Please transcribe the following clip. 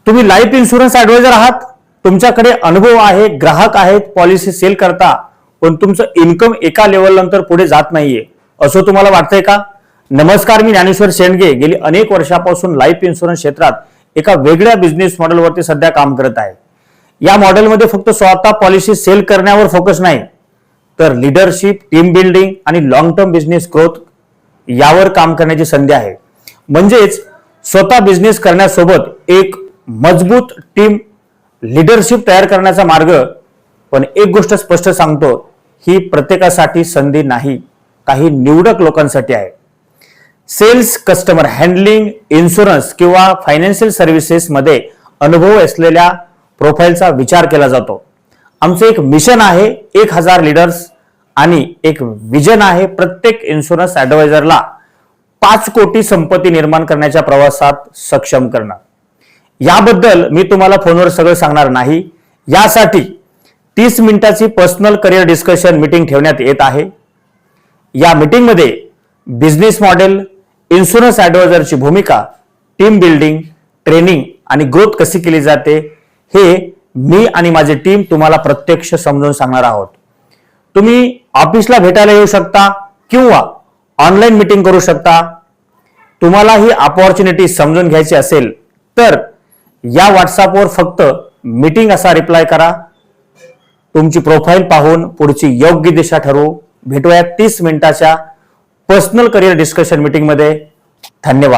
तुम्ही life insurance adviser आहात, तुमच्याकडे अनुभव आहे, ग्राहक आहेत, पॉलिसी सेल करता, पण तुमचं इन्कम एका लेवल नंतर पुढे जात नाहीये असं तुम्हाला वाटतंय का? नमस्कार, मी ज्ञानेश्वर शेंडगे गेली अनेक वर्षापासून लाईफ इन्शुरन्स क्षेत्रात एका वेगळ्या बिझनेस मॉडेलवरती सध्या काम करत आहे. या मॉडेलमध्ये फक्त स्वतः पॉलिसी सेल करण्यावर फोकस नाही, तर लीडरशिप, टीम बिल्डिंग आणि लॉंग टर्म बिझनेस ग्रोथ यावर काम करण्याची संधी आहे. म्हणजेच स्वतः बिझनेस करण्यासोबत एक मजबूत टीम लीडरशिप तयार करण्याचा मार्ग. पण एक गोष्ट स्पष्ट सांगतो, ही प्रत्येकासाठी संधी नाही, काही निवडक लोकांसाठी आहे. सेल्स, कस्टमर हँडलिंग, इन्शुरन्स किंवा फायनान्शियल सर्व्हिसेस मध्ये अनुभव असलेल्या प्रोफाईलचा विचार केला जातो. आमचं एक मिशन आहे 1000 लीडर्स आणि एक विजन आहे प्रत्येक इन्शुरन्स ऍडवायझरला 5 कोटी संपत्ती निर्माण करण्याच्या प्रवासात सक्षम करणं. याबद्दल मी तुम्हाला फोनवर सगळं सांगणार नाही. यासाठी 30 मिनिटाची पर्सनल करिअर डिस्कशन मीटिंग ठेवण्यात येत आहे. या मीटिंगमध्ये बिझनेस मॉडेल, इन्शुरन्स ऍडवायझरची भूमिका, टीम बिल्डिंग, ट्रेनिंग आणि ग्रोथ कशी केली जाते हे मी आणि माझी टीम तुम्हाला प्रत्यक्ष समजून सांगणार आहोत. तुम्ही ऑफिसला भेटायला येऊ शकता किंवा ऑनलाईन मीटिंग करू शकता. तुम्हाला ही अपॉर्च्युनिटी समजून घ्यायची असेल तर या व्हॉट्सअपवर फक्त मीटिंग असा रिप्लाय करा. तुमची प्रोफाईल पाहून पुढची योग्य दिशा ठरवू. भेटूया 30 मिनिटाच्या पर्सनल करिअर डिस्कशन मीटिंग मध्ये. धन्यवाद.